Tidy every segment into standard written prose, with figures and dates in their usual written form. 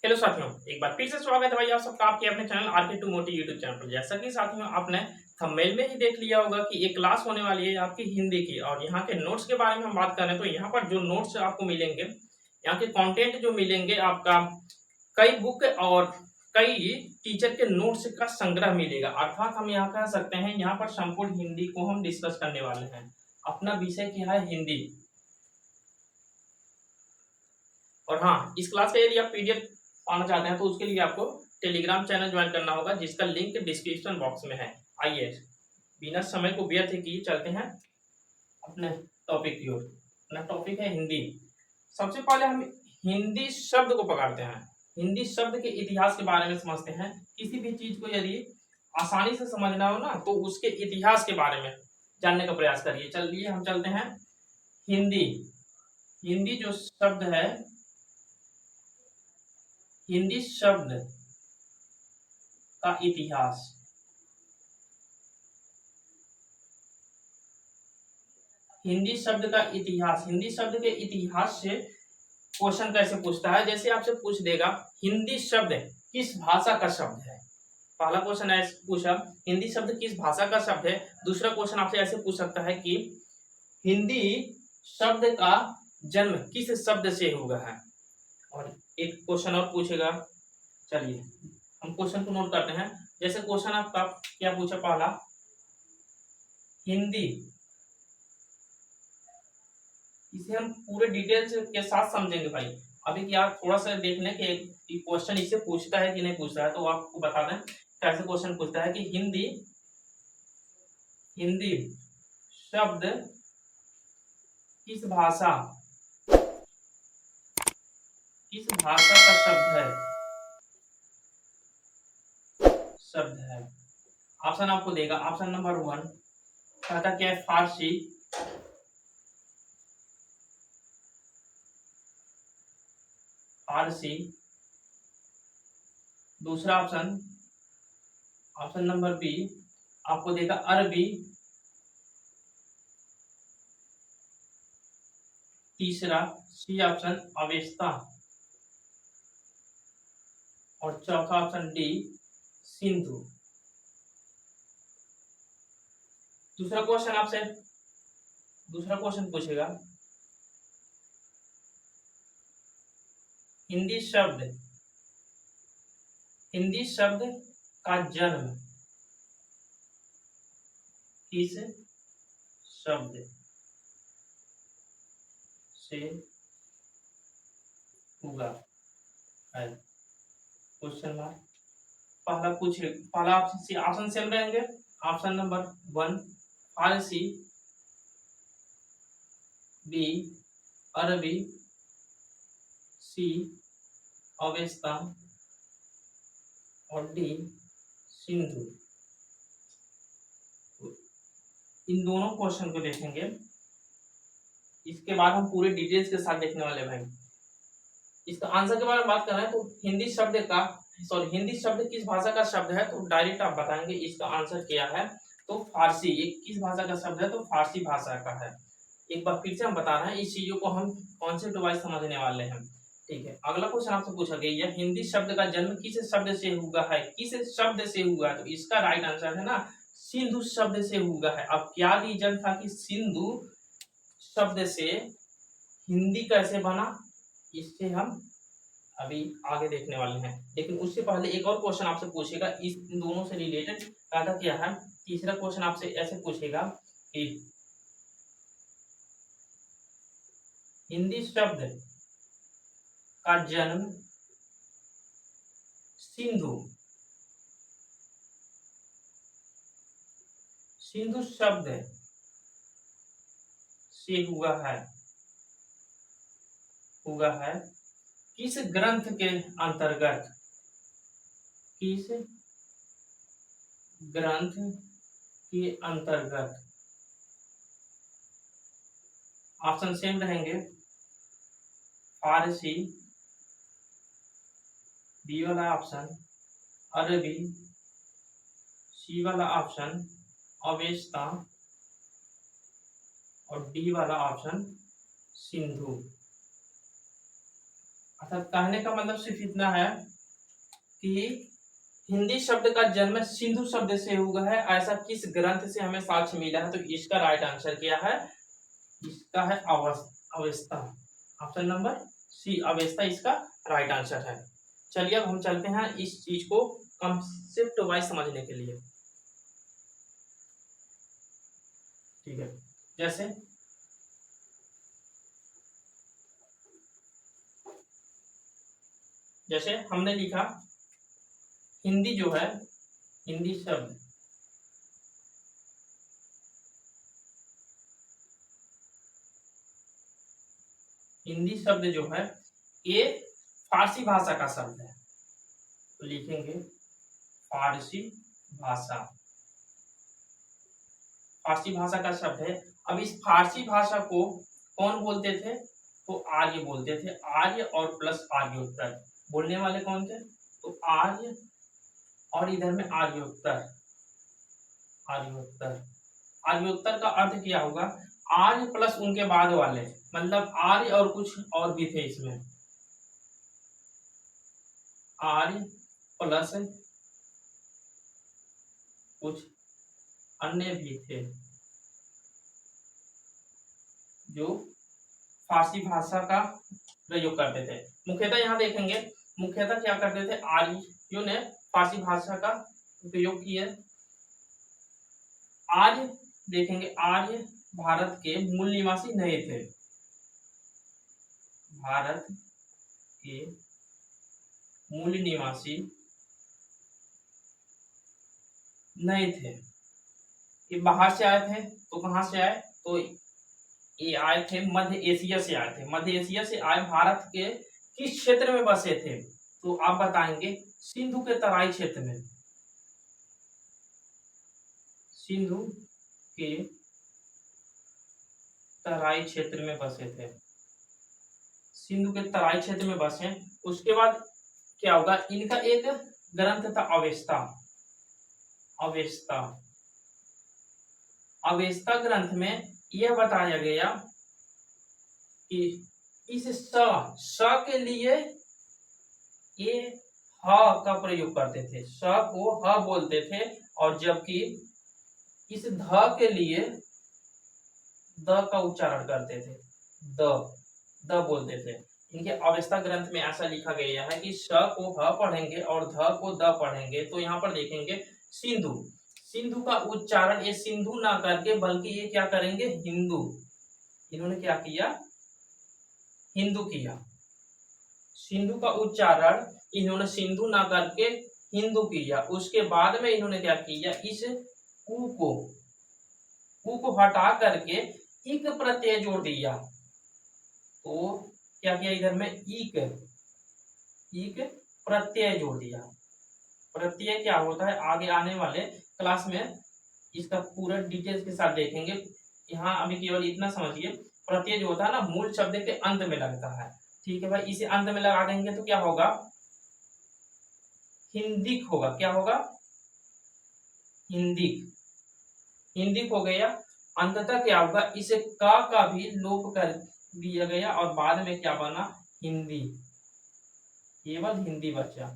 Hello साथियों, एक बार फिर से स्वागत है भाई आप सबका आपके अपने चैनल आरके टू मोटी यूट्यूब चैनल पर। जैसा कि साथियों आपने थंबनेल में ही देख लिया होगा कि एक क्लास होने वाली है आपकी हिंदी की, और यहाँ के नोट्स के बारे में हम बात करें तो यहाँ पर जो नोट्स आपको मिलेंगे, यहाँ के कंटेंट जो मिलेंगे आपका कई बुक और कई टीचर के नोट्स का संग्रह मिलेगा। अर्थात हम यहाँ कह सकते हैं यहाँ पर संपूर्ण हिंदी को हम डिस्कस करने वाले हैं। अपना विषय क्या है? हिंदी। और हाँ, इस क्लास का यदि आप पीडीएफ पाना चाहते हैं तो उसके लिए आपको टेलीग्राम चैनल ज्वाइन करना होगा, जिसका लिंक डिस्क्रिप्शन बॉक्स में है। आइए बिना समय को व्यर्थ किए चलते हैं अपने टॉपिक की ओर। अपना टॉपिक है हिंदी। सबसे पहले हम हिंदी शब्द को पकड़ते हैं। हिंदी शब्द के इतिहास के बारे में समझते हैं। किसी भी चीज को यदि आसानी से समझना हो ना तो उसके इतिहास के बारे में जानने का प्रयास करिए। चलिए हम चलते हैं हिंदी। हिंदी जो शब्द है, हिंदी शब्द का इतिहास। हिंदी शब्द का इतिहास। हिंदी शब्द के इतिहास से क्वेश्चन कैसे पूछता है? जैसे आपसे पूछ देगा हिंदी शब्द किस भाषा का शब्द है। पहला क्वेश्चन ऐसे पूछा हिंदी शब्द किस भाषा का शब्द है। दूसरा क्वेश्चन आपसे ऐसे पूछ सकता है कि हिंदी शब्द का जन्म किस शब्द से हुआ है। और एक क्वेश्चन और पूछेगा। चलिए हम क्वेश्चन को नोट करते हैं। जैसे क्वेश्चन आपका क्या पूछा? पहला, हिंदी, इसे हम पूरे डिटेल्स के साथ समझेंगे भाई। अभी क्या थोड़ा सा देख लें कि क्वेश्चन इससे पूछता है कि नहीं पूछता है, तो आपको बता दें कैसे क्वेश्चन पूछता है कि हिंदी हिंदी शब्द किस भाषा का शब्द है। ऑप्शन आपको देगा। ऑप्शन नंबर 1 कहता क्या है? फारसी। फारसी। दूसरा ऑप्शन, ऑप्शन नंबर बी आपको देगा अरबी। तीसरा सी ऑप्शन अवेस्ता। और चौथा ऑप्शन डी सिंधु। दूसरा क्वेश्चन पूछेगा हिंदी शब्द का जन्म किस शब्द से हुआ है। Question mark. पहला ऑप्शन सेम रहेंगे। ऑप्शन नंबर 1 फारसी, बी अरबी, सी अवेस्ता और डी सिंधु। इन दोनों क्वेश्चन को देखेंगे। इसके बाद हम पूरे डिटेल्स के साथ देखने वाले भाई। इसका आंसर के बारे में बात कर रहे हैं तो हिंदी शब्द किस भाषा का शब्द है, तो डायरेक्ट आप बताएंगे इसका आंसर क्या है। तो फारसी। ये किस भाषा का शब्द है? तो फारसी भाषा का है। एक बार फिर से हम बता रहे हैं, इस चीजों को हम कॉन्सेप्ट वाइज समझने वाले हैं। ठीक है, अगला क्वेश्चन आपसे पूछा गया है हिंदी शब्द का जन्म किस शब्द से हुआ है। किस शब्द से हुआ है? तो इसका राइट आंसर है ना सिंधु शब्द से हुआ है। अब क्या रीजन था कि सिंधु शब्द से हिंदी कैसे बना, इससे हम अभी आगे देखने वाले हैं। लेकिन उससे पहले एक और क्वेश्चन आपसे पूछेगा इस दोनों से रिलेटेड। कहता क्या है? तीसरा क्वेश्चन आपसे ऐसे पूछेगा कि हिंदी शब्द का जन्म सिंधु शब्द से हुआ है किस ग्रंथ के अंतर्गत। किस ग्रंथ के अंतर्गत। ऑप्शन सेम रहेंगे। फारसी, बी वाला ऑप्शन अरबी, सी वाला ऑप्शन अवेस्ता और डी वाला ऑप्शन सिंधु। अर्थात कहने का मतलब सिर्फ इतना है कि हिंदी शब्द का जन्म सिंधु शब्द से हुआ है, ऐसा किस ग्रंथ से हमें साक्ष्य मिला है? तो इसका राइट आंसर क्या है? इसका है Avesta. Option number C Avesta इसका राइट आंसर है। चलिए अब हम चलते हैं इस चीज को कंसेप्ट वाइज समझने के लिए। ठीक है, जैसे हमने लिखा हिंदी जो है, हिंदी शब्द जो है ये फारसी भाषा का शब्द है, तो लिखेंगे फारसी भाषा। फारसी भाषा का शब्द है। अब इस फारसी भाषा को कौन बोलते थे? तो आर्य बोलते थे। आर्य और प्लस आर्योत्तर बोलने वाले कौन थे? तो आर्य और इधर में आर्योत्तर। आर्योत्तर, आर्योत्तर का अर्थ क्या होगा? आर्य प्लस उनके बाद वाले, मतलब आर्य और कुछ और भी थे इसमें, आर्य प्लस कुछ अन्य भी थे जो फारसी भाषा का प्रयोग करते थे। मुख्यतः यहाँ देखेंगे, मुख्यतः क्या करते थे? आर्यों ने फारसी भाषा का प्रयोग किया। आर्य देखेंगे, आर्य भारत के मूल निवासी नहीं थे। भारत के मूल निवासी नहीं थे, ये बाहर से आए थे। तो कहाँ से आए? तो ये आए थे मध्य एशिया से आए थे। मध्य एशिया से आए, भारत के किस क्षेत्र में बसे थे? तो आप बताएंगे सिंधु के तराई क्षेत्र में। सिंधु के तराई क्षेत्र में बसे थे। सिंधु के तराई क्षेत्र में बसे। उसके बाद क्या होगा? इनका एक ग्रंथ था अवेस्ता। अवेस्ता, अवेस्ता ग्रंथ में यह बताया गया कि इस स के लिए ये ह का प्रयोग करते थे। स को ह बोलते थे, और जबकि इस ध के लिए द का उच्चारण करते थे। द बोलते थे। इनके अवेस्ता ग्रंथ में ऐसा लिखा गया है कि स को ह पढ़ेंगे और ध को द पढ़ेंगे। तो यहाँ पर देखेंगे सिंधु, सिंधु का उच्चारण ये सिंधु ना करके बल्कि ये क्या करेंगे? हिंदू। इन्होंने क्या किया? हिंदू किया। सिंधु का उच्चारण इन्होंने सिंधु ना करके हिंदू किया। उसके बाद में इन्होंने क्या किया? इस उ को हटा करके इक प्रत्यय जोड़ दिया। तो क्या किया? इधर में इक प्रत्यय जोड़ दिया। प्रत्यय क्या होता है? आगे आने वाले क्लास में इसका पूरा डिटेल्स के साथ देखेंगे। यहाँ अभी केवल इतना समझिए, प्रत्यय जो होता है ना, मूल शब्द के अंत में लगता है। ठीक है भाई, इसे अंत में लगा देंगे तो क्या होगा? हिंदिक होगा। क्या होगा? हिंदिक। हिंदिक हो गया। अंततः क्या होगा? इसे का भी लोप कर दिया गया और बाद में क्या बना? हिंदी। केवल हिंदी बचा।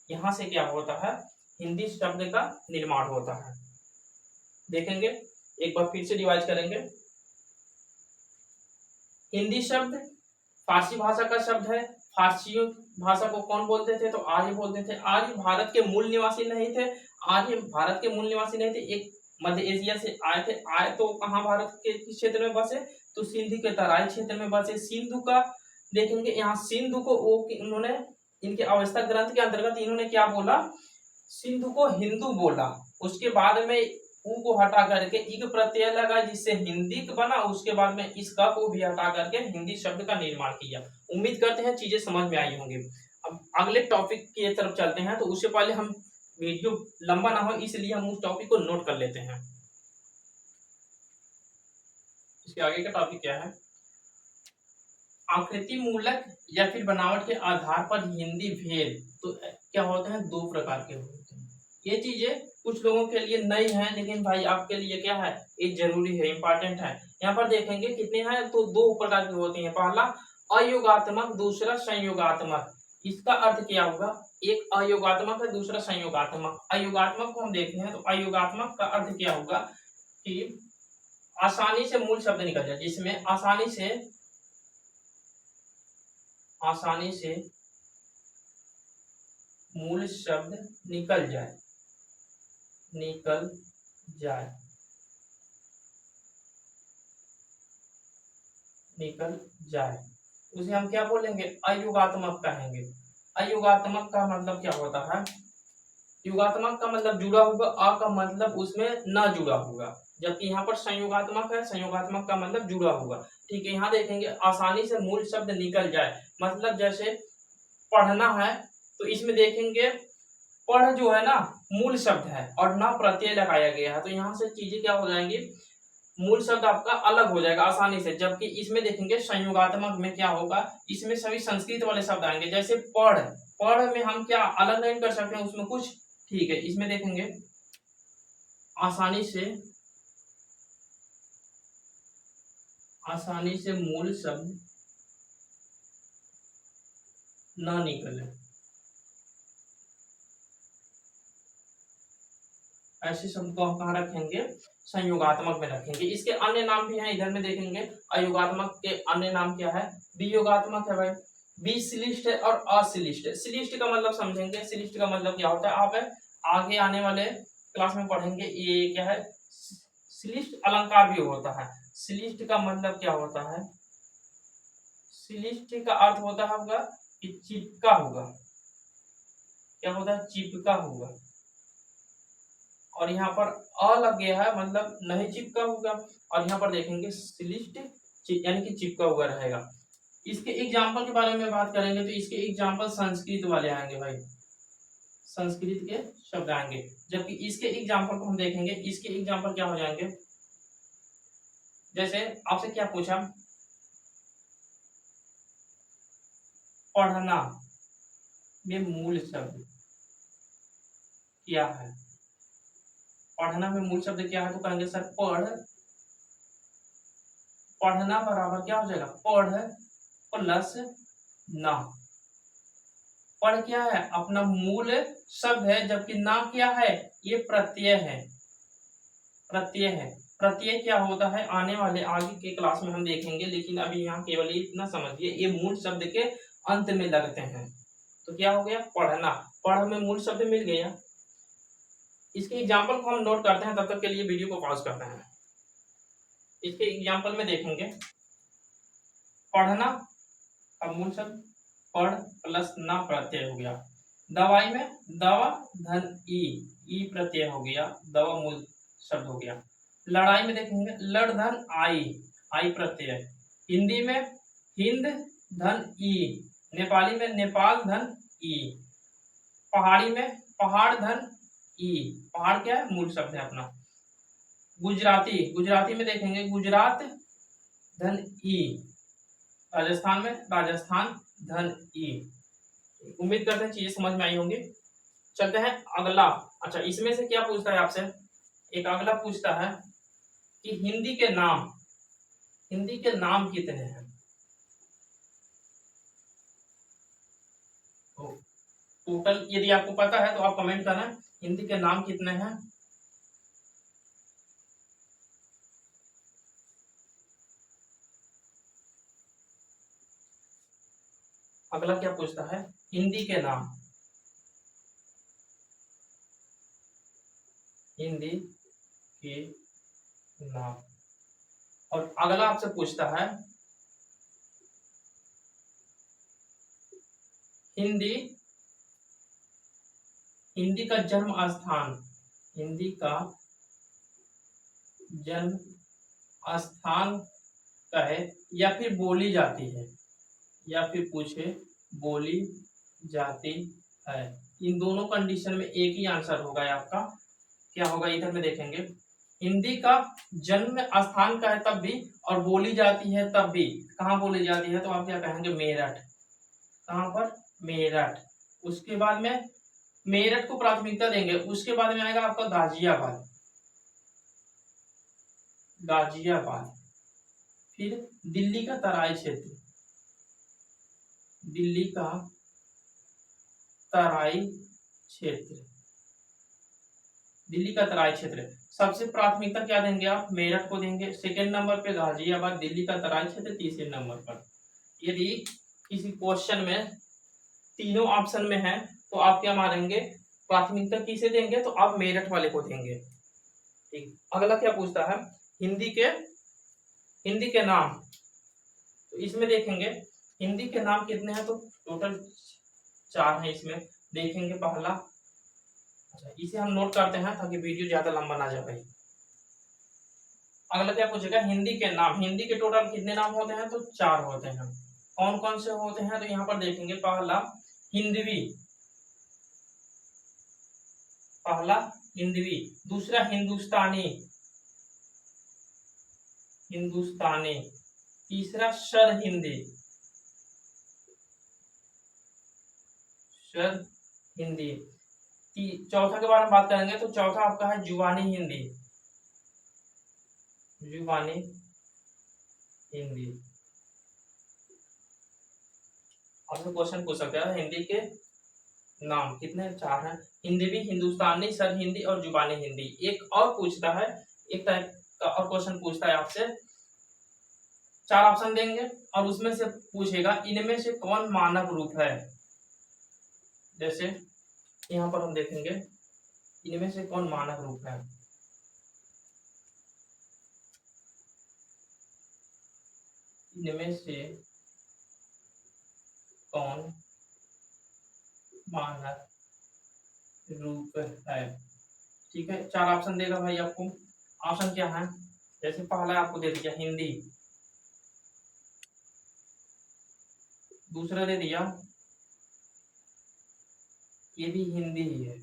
यहां से क्या होता है? हिंदी शब्द का निर्माण होता है। देखेंगे, एक बार फिर से रिवाइज करेंगे। हिंदी शब्द फारसी भाषा का शब्द है। फारसी भाषा को कौन बोलते थे? तो आर्य बोलते थे। आर्य भारत के मूल निवासी नहीं थे। आर्य भारत के मूल निवासी नहीं थे, एक मध्य एशिया से आए थे। आए तो कहाँ? भारत के किस क्षेत्र में बसे? तो सिंधु के तराई क्षेत्र में बसे। सिंधु का देखेंगे, यहाँ सिंधु को उन्होंने इनके अवस्था ग्रंथ के अंतर्गत इन्होंने क्या बोला? सिंधु को हिंदू बोला। उसके बाद में उ को हटा करके इक प्रत्यय लगा जिससे हिंदी बना। उसके बाद में इस क को भी हटा करके हिंदी शब्द का निर्माण किया। उम्मीद करते हैं चीजें समझ में आई होंगी। अब अगले टॉपिक की तरफ चलते हैं, तो उससे पहले हम वीडियो लंबा ना हो इसलिए हम उस टॉपिक को नोट कर लेते हैं। इसके आगे का टॉपिक क्या है? आकृति मूलक या फिर बनावट के आधार पर हिंदी भेद। तो क्या होते हैं? दो प्रकार के होते हैं। ये चीजें कुछ लोगों के लिए नई है, लेकिन भाई आपके लिए क्या है? ये जरूरी है, इंपॉर्टेंट है। यहाँ पर देखेंगे कितने हैं? तो दो प्रकार के होते हैं। पहला अयोगात्मक, दूसरा संयोगात्मक। इसका अर्थ क्या होगा? एक अयोगात्मक है, दूसरा संयोगात्मक। अयोगात्मक को हम देखते हैं तो अयोगात्मक का अर्थ क्या होगा कि आसानी से मूल शब्द निकल जाए, जिसमें आसानी से मूल शब्द निकल जाए उसे हम क्या बोलेंगे? अयुगात्मक कहेंगे। अयुगात्मक का मतलब क्या होता है? युगात्मक का मतलब जुड़ा होगा, अ का मतलब उसमें न जुड़ा होगा, जबकि यहाँ पर संयोगात्मक है, संयोगात्मक का मतलब जुड़ा होगा। ठीक है, यहाँ देखेंगे आसानी से मूल शब्द निकल जाए, मतलब जैसे पढ़ना है तो इसमें देखेंगे पढ़ जो है ना मूल शब्द है और ना प्रत्यय लगाया गया है, तो यहाँ से चीजें क्या हो जाएंगी, मूल शब्द आपका अलग हो जाएगा आसानी से। जबकि इसमें देखेंगे संयोगात्मक में क्या होगा, इसमें सभी संस्कृत वाले शब्द आएंगे, जैसे पढ़, पढ़ में हम क्या अलग नहीं कर सकते हैं उसमें कुछ। ठीक है, इसमें देखेंगे आसानी से मूल शब्द ना निकले, ऐसे शब्द को हम कहाँ रखेंगे? संयोगात्मक में रखेंगे। इसके अन्य नाम भी हैं, इधर में देखेंगे अयोगात्मक के अन्य नाम क्या है? वियोगात्मक है भाई, विश्लिष्ट है और अश्लिष्ट है। श्लिष्ट का मतलब समझेंगे, श्लिष्ट का मतलब क्या होता है आप आगे आने वाले क्लास में पढ़ेंगे। ये क्या है? श्लिष्ट अलंकार भी होता है। श्लिष्ट का मतलब क्या होता है? श्लिष्ट का अर्थ होता है आपका कि चिपका होगा। क्या होता है? चिपका होगा। और यहाँ पर अ लग गया है मतलब नहीं चिपका होगा, और यहाँ पर देखेंगे श्लिष्ट यानी कि चिपका हुआ रहेगा। इसके एग्जाम्पल के बारे में बात करेंगे तो इसके एग्जाम्पल संस्कृत वाले आएंगे भाई, संस्कृत के शब्द आएंगे। जबकि इसके एग्जाम्पल को हम देखेंगे, इसके एग्जाम्पल क्या हो जाएंगे? जैसे आपसे क्या पूछा, पढ़ना में मूल शब्द क्या है? पढ़ना में मूल शब्द क्या है? तो कहेंगे सर पढ़ना बराबर क्या हो जाएगा? पढ़ प्लस ना। पढ़ क्या है? अपना मूल शब्द है, जबकि ना क्या है? ये प्रत्यय है। प्रत्यय क्या होता है आने वाले आगे के क्लास में हम देखेंगे, लेकिन अभी यहाँ केवल इतना समझिए, ये मूल शब्द के अंत में लगते हैं। तो क्या हो गया? पढ़ना, पढ़ में मूल शब्द मिल गया। इसके एग्जाम्पल को हम नोट करते हैं, तब तक के लिए वीडियो को पॉज करते हैं। इसके एग्जाम्पल में देखेंगे पढ़ना का मूल शब्द पढ़ प्लस ना प्रत्यय हो गया। दवाई में दवा धन ई प्रत्यय हो गया, दवा मूल शब्द हो गया। लड़ाई में देखेंगे लड़ धन आई प्रत्यय। हिंदी में हिंद धन ई, नेपाली में नेपाल धन ई, पहाड़ी में पहाड़ धन ई, पहाड़ क्या है? मूल शब्द है अपना। गुजराती में देखेंगे गुजरात धन ई, राजस्थान में राजस्थान धन ई। उम्मीद करते हैं चीजें समझ में आई होंगी। चलते हैं अगला। अच्छा, इसमें से क्या पूछता है आपसे? एक अगला पूछता है कि हिंदी के नाम कितने हैं? टोटल यदि आपको पता है तो आप कमेंट करना, हिंदी के नाम कितने हैं? अगला क्या पूछता है? हिंदी के नाम, हिंदी के नाम। और अगला आपसे पूछता है हिंदी का जन्म स्थान, हिंदी का जन्म स्थान कहे या फिर बोली जाती है, या फिर पूछे बोली जाती है। इन दोनों कंडीशन में एक ही आंसर होगा आपका। क्या होगा? इधर में देखेंगे हिंदी का जन्म स्थान का है तब भी, और बोली जाती है तब भी। कहाँ बोली जाती है? तो आप क्या कहेंगे? मेरठ। कहाँ पर? मेरठ। उसके बाद में मेरठ को प्राथमिकता देंगे, उसके बाद में आएगा आपका गाजियाबाद, फिर दिल्ली का तराई क्षेत्र, दिल्ली का तराई क्षेत्र, दिल्ली का तराई क्षेत्र। सबसे प्राथमिकता क्या देंगे आप? मेरठ को देंगे। सेकंड नंबर पे गाजियाबाद, दिल्ली का तराई क्षेत्र तीसरे नंबर पर। यदि किसी क्वेश्चन में तीनों ऑप्शन में है तो आप क्या मारेंगे? प्राथमिकता किसे देंगे? तो आप मेरठ वाले को देंगे। ठीक, अगला क्या पूछता है? हिंदी के नाम। तो इसमें देखेंगे हिंदी के नाम कितने हैं, तो टोटल 4 हैं। इसमें देखेंगे पहला, अच्छा इसे हम नोट करते हैं ताकि वीडियो ज्यादा लंबा ना जाए। अगला क्या पूछेगा? हिंदी के नाम। हिंदी के टोटल कितने नाम होते हैं? तो 4 होते हैं। कौन कौन से होते हैं? तो यहाँ पर देखेंगे पहला हिंदवी, दूसरा हिंदुस्तानी, तीसरा शर हिंदी, चौथा के बारे में बात करेंगे तो चौथा आपका है जुबानी हिंदी, आपसे क्वेश्चन पूछ सकते हैं हिंदी के नाम कितने? 4 हैं। हिंदवी, हिंदुस्तानी, सर हिंदी और जुबानी हिंदी। एक और पूछता है, एक टाइप का और क्वेश्चन पूछता है आपसे, 4 ऑप्शन देंगे और उसमें से पूछेगा इनमें से कौन मानव रूप है। जैसे यहाँ पर हम देखेंगे इनमें से कौन मानव रूप है। इनमें से कौन मानव रूप है। ठीक है, 4 ऑप्शन देगा भाई आपको। ऑप्शन क्या है? जैसे पहला आपको दे दिया हिंदी, दूसरा दे दिया ये भी हिंदी ही है,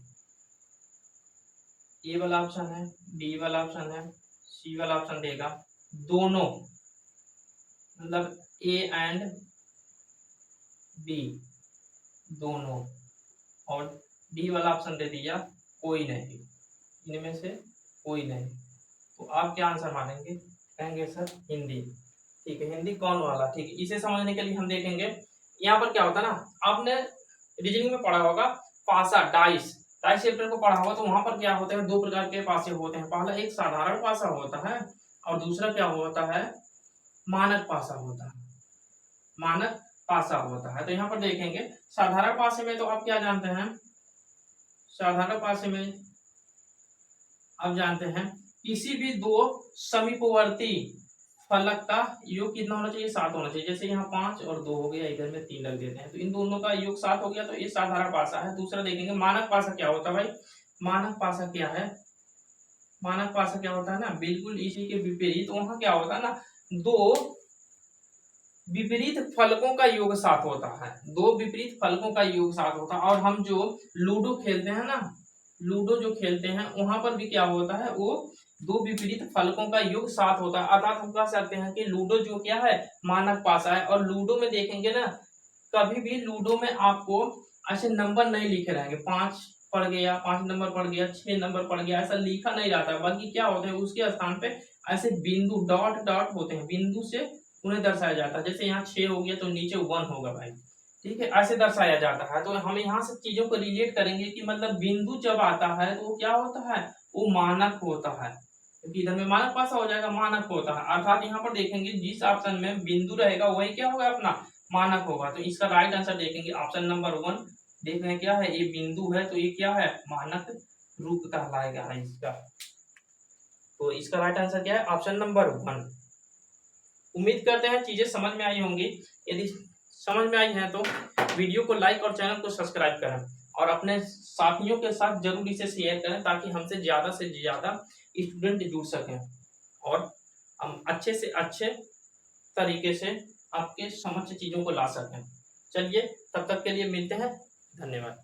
ए वाला ऑप्शन है, बी वाला ऑप्शन है, सी वाला ऑप्शन देगा दोनों, मतलब ए एंड बी दोनों, और डी वाला ऑप्शन दे दिया कोई नहीं, इनमें से कोई नहीं। तो आप क्या आंसर मानेंगे? कहेंगे सर हिंदी। ठीक है, हिंदी कौन वाला? ठीक है, इसे समझने के लिए हम देखेंगे यहाँ पर क्या होता है ना, आपने रीजनिंग में पढ़ा होगा पासा, डाइस चैप्टर को पढ़ा होगा, तो वहां पर क्या होते हैं? 2 प्रकार के पासे होते हैं। पहला एक साधारण पासा होता है और दूसरा क्या होता है? मानक पासा होता है, तो यहाँ पर देखेंगे साधारण पासे में तो आप क्या जानते हैं? साधारण पासे में आप जानते हैं किसी भी 2 समीपवर्ती फलक का योग कितना होना चाहिए? 7 होना चाहिए। जैसे यहाँ 5 और 2 हो गया, इधर में 3 लग देते हैं, तो इन दोनों का योग 7 हो गया, तो ये साधारण पासा है। दूसरा देखेंगे मानक पासा क्या होता है भाई? मानक पासा क्या है? मानक पासा क्या होता है ना, बिल्कुल इसी के विपरीत। वहां क्या होता है ना, 2 विपरीत फलकों का योग 7 होता है, 2 विपरीत फलकों का योग 7 होता है। और हम जो लूडो खेलते हैं ना, लूडो जो खेलते हैं वहां पर भी क्या होता है? वो 2 विपरीत फलकों का योग 7 होता है। अर्थात हम कह सकते हैं कि लूडो जो क्या है? मानक पासा है। और लूडो में देखेंगे ना, कभी भी लूडो में आपको ऐसे नंबर नहीं लिखे रहेंगे, 5 पड़ गया, 5 नंबर पड़ गया, 6 नंबर पड़ गया, ऐसा लिखा नहीं रहता है। बल्कि क्या होता है, उसके स्थान पे ऐसे बिंदु डॉट डॉट होते हैं, बिंदु से उन्हें दर्शाया जाता है। जैसे यहाँ 6 हो गया तो नीचे 1 होगा भाई, ठीक है, ऐसे दर्शाया जाता है। तो हम यहाँ से चीजों को रिलेट करेंगे कि मतलब बिंदु जब आता है तो वो क्या होता है? वो मानक होता है, क्योंकि इधर में मानक पासा हो जाएगा, मानक होता है। अर्थात यहाँ पर देखेंगे जिस ऑप्शन में बिंदु रहेगा वही क्या होगा? अपना मानक होगा। तो इसका राइट आंसर देखेंगे ऑप्शन नंबर 1। देख रहे हैं क्या है? ये बिंदु है तो ये क्या है? मानक रूप कहलाएगा है इसका। तो इसका राइट आंसर क्या है? Option number 1। उम्मीद करते हैं चीजें समझ में आई होंगी। यदि समझ में आई है तो वीडियो को लाइक और चैनल को सब्सक्राइब करें और अपने साथियों के साथ जरूर इसे शेयर करें, ताकि हमसे ज्यादा स्टूडेंट जुड़ सकें और हम अच्छे से अच्छे तरीके से आपके समक्ष चीजों को ला सकें। चलिए, तब तक के लिए मिलते हैं। धन्यवाद।